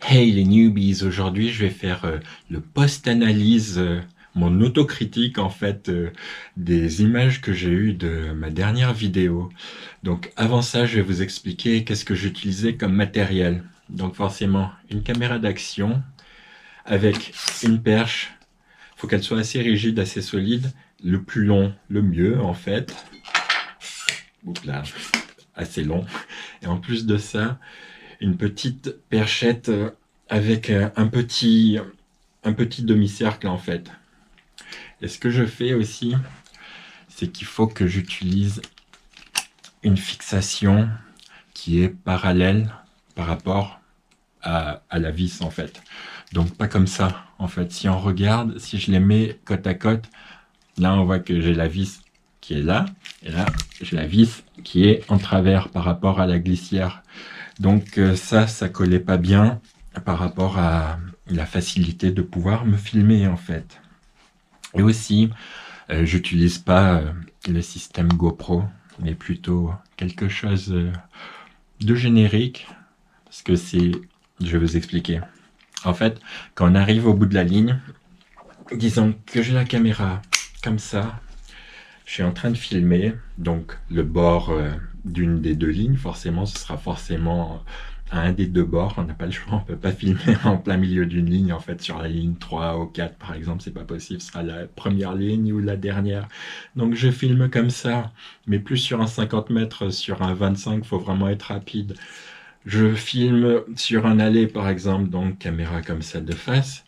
Hey les newbies, aujourd'hui je vais faire le post-analyse, mon autocritique en fait des images que j'ai eues de ma dernière vidéo. Donc avant ça, je vais vous expliquer qu'est-ce que j'utilisais comme matériel. Donc forcément, une caméra d'action avec une perche. Il faut qu'elle soit assez rigide, assez solide. Le plus long, le mieux en fait. Donc là, assez long. Et en plus de ça, une petite perchette avec un petit demi-cercle en fait. Et ce que je fais aussi, c'est qu'il faut que j'utilise une fixation qui est parallèle par rapport à la vis en fait. Donc pas comme ça en fait. Si on regarde, si je les mets côte à côte, là on voit que j'ai la vis qui est là, et là j'ai la vis qui est en travers par rapport à la glissière. Donc ça collait pas bien par rapport à la facilité de pouvoir me filmer en fait. Et aussi, j'utilise pas le système GoPro, mais plutôt quelque chose de générique, parce que je vais vous expliquer. En fait, quand on arrive au bout de la ligne, disons que j'ai la caméra comme ça, je suis en train de filmer, donc le bord d'une des deux lignes, forcément, ce sera forcément à un des deux bords. On n'a pas le choix, on peut pas filmer en plein milieu d'une ligne, en fait, sur la ligne 3 ou 4, par exemple, c'est pas possible, ce sera la première ligne ou la dernière. Donc je filme comme ça, mais plus sur un 50 mètres, sur un 25, faut vraiment être rapide. Je filme sur un allée, par exemple, donc caméra comme celle de face.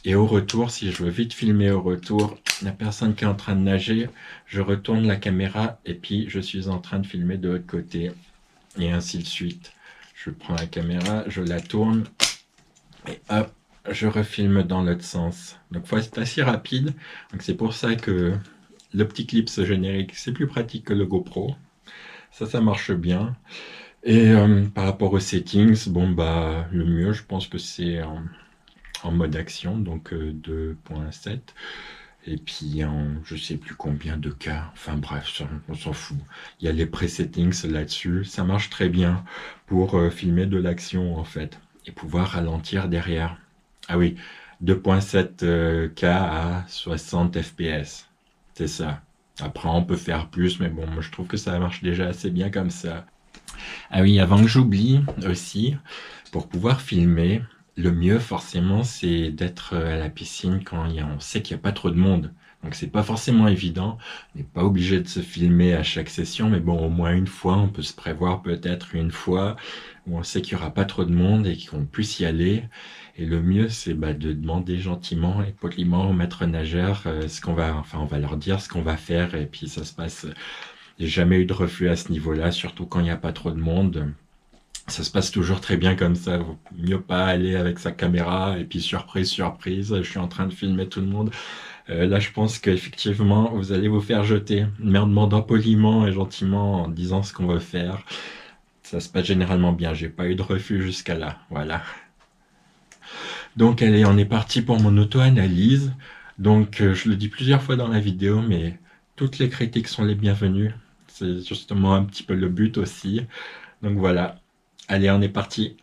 Et au retour, si je veux vite filmer au retour, la personne qui est en train de nager, je retourne la caméra et puis je suis en train de filmer de l'autre côté. Et ainsi de suite. Je prends la caméra, je la tourne et hop, je refilme dans l'autre sens. Donc faut être assez rapide. Donc c'est pour ça que le petit clip générique, c'est plus pratique que le GoPro. Ça marche bien. Et par rapport aux settings, bon bah le mieux, je pense que c'est en mode action, donc 2.7. Et puis je sais plus combien de cas, enfin bref, on s'en fout. Il y a les presettings là-dessus, ça marche très bien pour filmer de l'action en fait, et pouvoir ralentir derrière. Ah oui, 2.7 K à 60 fps, c'est ça. Après on peut faire plus, mais bon, moi je trouve que ça marche déjà assez bien comme ça. Ah oui, avant que j'oublie aussi, pour pouvoir filmer, le mieux forcément c'est d'être à la piscine quand on sait qu'il n'y a pas trop de monde. Donc c'est pas forcément évident, on n'est pas obligé de se filmer à chaque session, mais bon, au moins une fois, on peut se prévoir peut-être une fois où on sait qu'il n'y aura pas trop de monde et qu'on puisse y aller. Et le mieux c'est de demander gentiment et poliment au maître nageur on va leur dire ce qu'on va faire et puis ça se passe. J'ai jamais eu de refus à ce niveau-là, surtout quand il n'y a pas trop de monde. Ça se passe toujours très bien comme ça. Vaut mieux pas aller avec sa caméra et puis surprise, surprise, je suis en train de filmer tout le monde. Là, je pense qu'effectivement, vous allez vous faire jeter. Mais en demandant poliment et gentiment, en disant ce qu'on veut faire, ça se passe généralement bien. J'ai pas eu de refus jusqu'à là. Voilà. Donc, allez, on est parti pour mon auto-analyse. Donc, je le dis plusieurs fois dans la vidéo, mais toutes les critiques sont les bienvenues. C'est justement un petit peu le but aussi. Donc voilà. Allez, on est parti.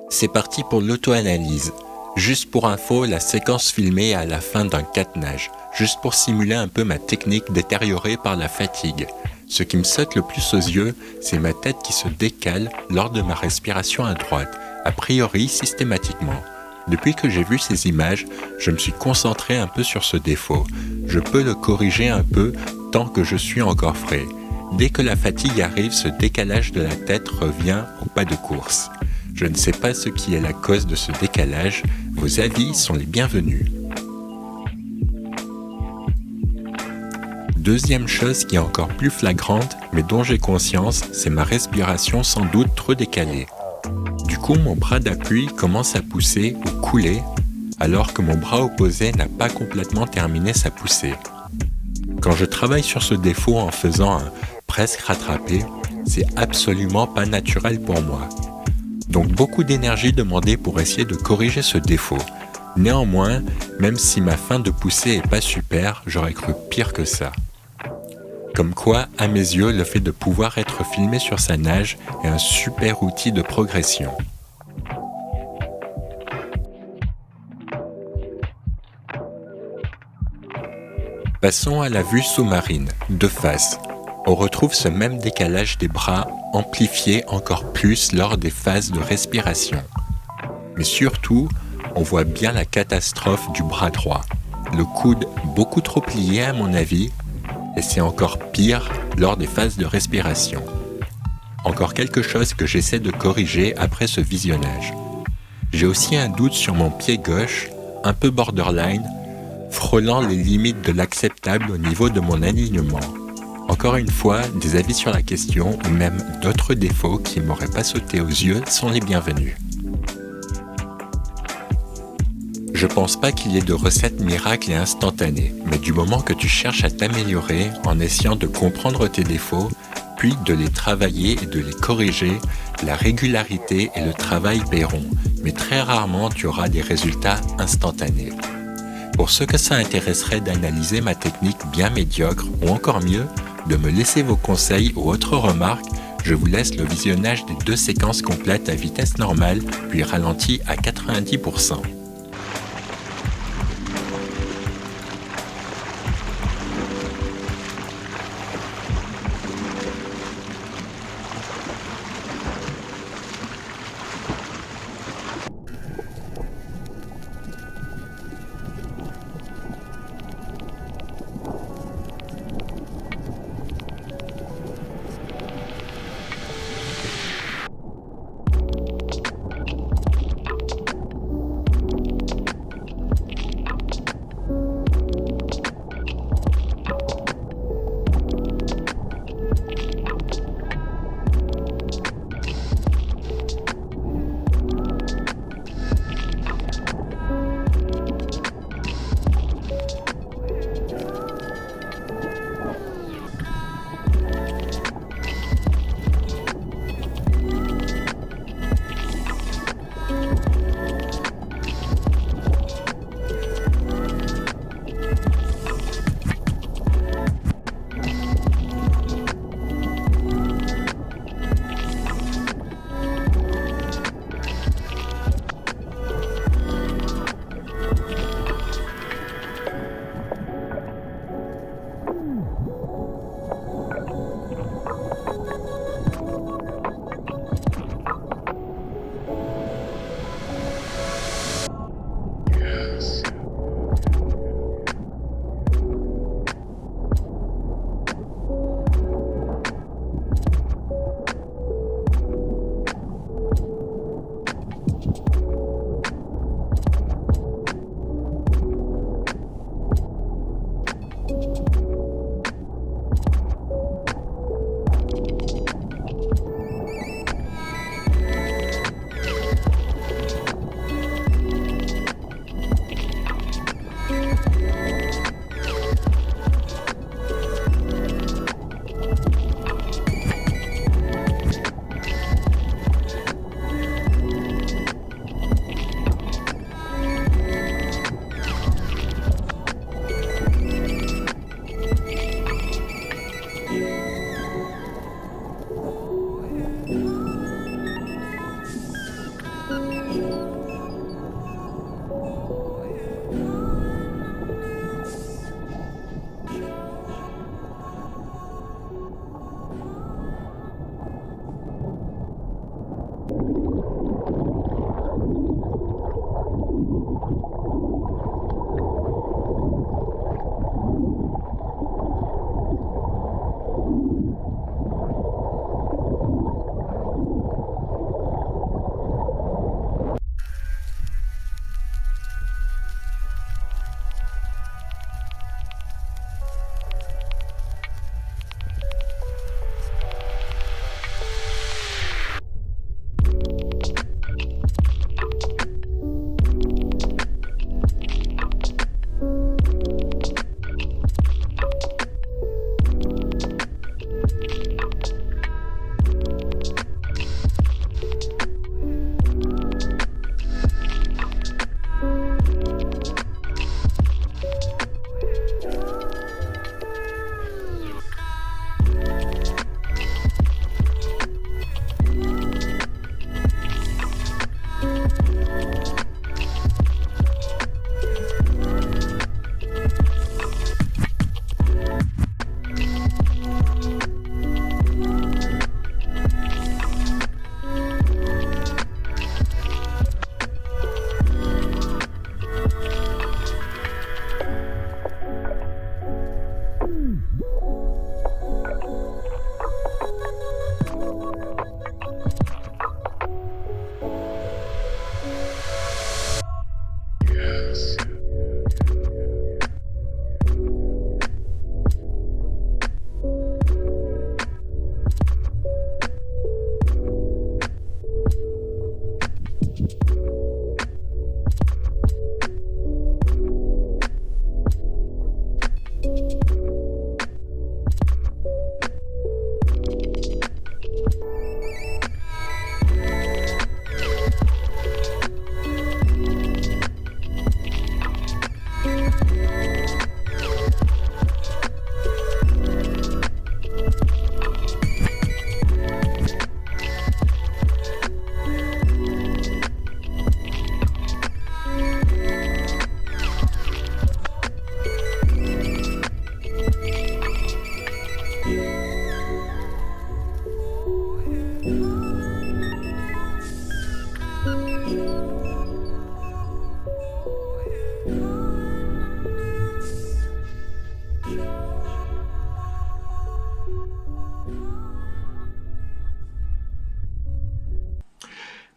C'est parti pour l'auto-analyse. Juste pour info, la séquence filmée est à la fin d'un 4 nage, juste pour simuler un peu ma technique détériorée par la fatigue. Ce qui me saute le plus aux yeux, c'est ma tête qui se décale lors de ma respiration à droite, a priori systématiquement. Depuis que j'ai vu ces images, je me suis concentré un peu sur ce défaut. Je peux le corriger un peu tant que je suis encore frais. Dès que la fatigue arrive, ce décalage de la tête revient au pas de course. Je ne sais pas ce qui est la cause de ce décalage, vos avis sont les bienvenus. Deuxième chose qui est encore plus flagrante, mais dont j'ai conscience, c'est ma respiration sans doute trop décalée. Du coup, mon bras d'appui commence à pousser ou couler, alors que mon bras opposé n'a pas complètement terminé sa poussée. Quand je travaille sur ce défaut en faisant un presque rattrapé, c'est absolument pas naturel pour moi. Donc beaucoup d'énergie demandée pour essayer de corriger ce défaut. Néanmoins, même si ma fin de poussée est pas super, j'aurais cru pire que ça. Comme quoi, à mes yeux, le fait de pouvoir être filmé sur sa nage est un super outil de progression. Passons à la vue sous-marine, de face. On retrouve ce même décalage des bras amplifié encore plus lors des phases de respiration. Mais surtout, on voit bien la catastrophe du bras droit. Le coude beaucoup trop plié à mon avis, et c'est encore pire lors des phases de respiration. Encore quelque chose que j'essaie de corriger après ce visionnage. J'ai aussi un doute sur mon pied gauche, un peu borderline, frôlant les limites de l'acceptable au niveau de mon alignement. Encore une fois, des avis sur la question ou même d'autres défauts qui ne m'auraient pas sauté aux yeux sont les bienvenus. Je pense pas qu'il y ait de recette miracle et instantanée, mais du moment que tu cherches à t'améliorer en essayant de comprendre tes défauts, puis de les travailler et de les corriger, la régularité et le travail paieront, mais très rarement tu auras des résultats instantanés. Pour ceux que ça intéresserait d'analyser ma technique bien médiocre, ou encore mieux, de me laisser vos conseils ou autres remarques, je vous laisse le visionnage des 2 séquences complètes à vitesse normale, puis ralentie à 90%.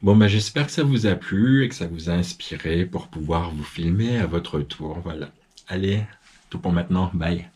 Bon, bah, j'espère que ça vous a plu et que ça vous a inspiré pour pouvoir vous filmer à votre tour. Voilà. Allez, tout pour maintenant. Bye.